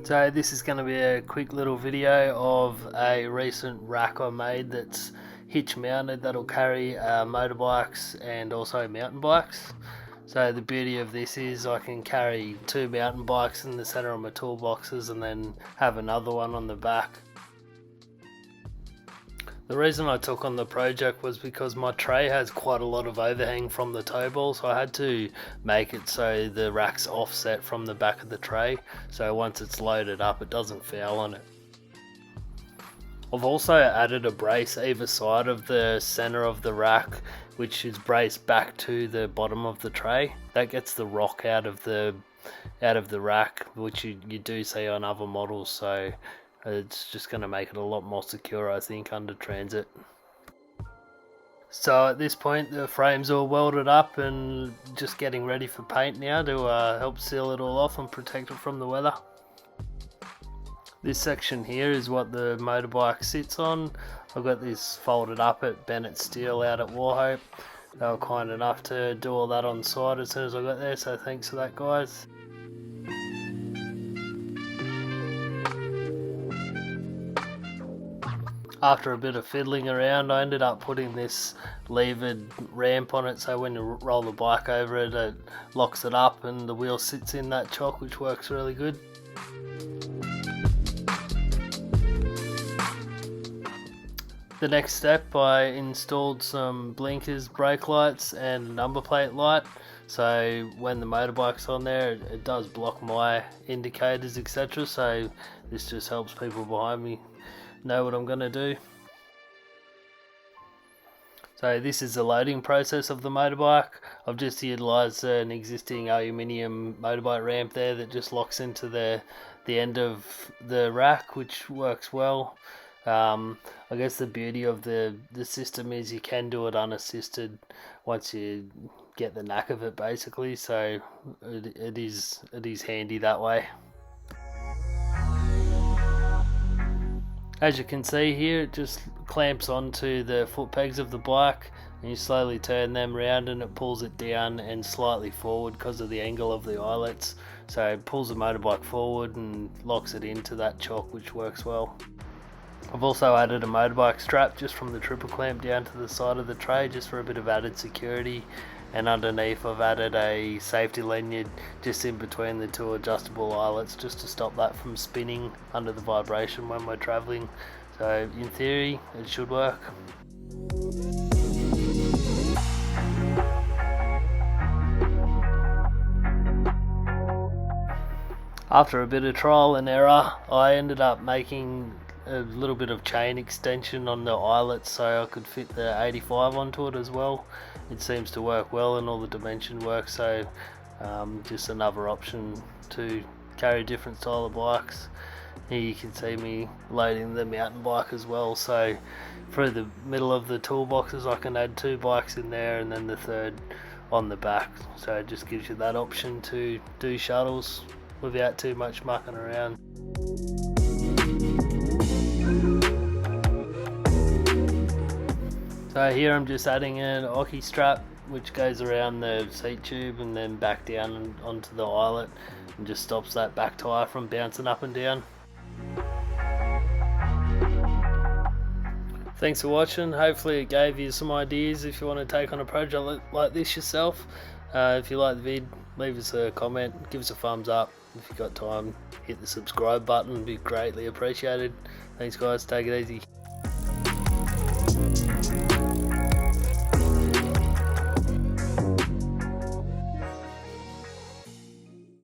So this is going to be a quick little video of a recent rack I made that's hitch mounted, that'll carry motorbikes and also mountain bikes. So the beauty of this is I can carry two mountain bikes in the center of my toolboxes and then have another one on the back. The reason I took on the project was because my tray has quite a lot of overhang from the tow ball, so I had to make it so the rack's offset from the back of the tray, so once it's loaded up it doesn't foul on it. I've also added a brace either side of the center of the rack, which is braced back to the bottom of the tray. That gets the rock out of the rack, which you do see on other models, so it's just going to make it a lot more secure, I think, under transit. So at this point the frame's all welded up and just getting ready for paint now to help seal it all off and protect it from the weather. This section here is what the motorbike sits on. I've got this folded up at Bennett Steel out at Warhope. They were kind enough to do all that on site as soon as I got there, so thanks for that, guys. After a bit of fiddling around, I ended up putting this levered ramp on it, so when you roll the bike over it, it locks it up and the wheel sits in that chock, which works really good. The next step, I installed some blinkers, brake lights and a number plate light, so when the motorbike's on there it does block my indicators, etc, so this just helps people behind me know what I'm going to do. So this is the loading process of the motorbike. I've just utilised an existing aluminium motorbike ramp there that just locks into the end of the rack, which works well. I guess the beauty of the system is you can do it unassisted once you get the knack of it, basically, so it is handy that way. As you can see here, it just clamps onto the foot pegs of the bike and you slowly turn them around and it pulls it down and slightly forward because of the angle of the eyelets. So it pulls the motorbike forward and locks it into that chock, which works well. I've also added a motorbike strap just from the triple clamp down to the side of the tray just for a bit of added security, and underneath I've added a safety lanyard just in between the two adjustable eyelets just to stop that from spinning under the vibration when we're travelling. So in theory it should work. After a bit of trial and error, I ended up making a little bit of chain extension on the eyelets so I could fit the 85 onto it as well. It seems to work well and all the dimension works, so just another option to carry different style of bikes. Here you can see me loading the mountain bike as well, so through the middle of the toolboxes I can add two bikes in there and then the third on the back, so it just gives you that option to do shuttles without too much mucking around. So here I'm just adding an Oki strap which goes around the seat tube and then back down onto the eyelet and just stops that back tyre from bouncing up and down. Thanks for watching. Hopefully it gave you some ideas if you want to take on a project like this yourself. If you like the vid, leave us a comment, give us a thumbs up. If you've got time, hit the subscribe button, it'd be greatly appreciated. Thanks guys, take it easy.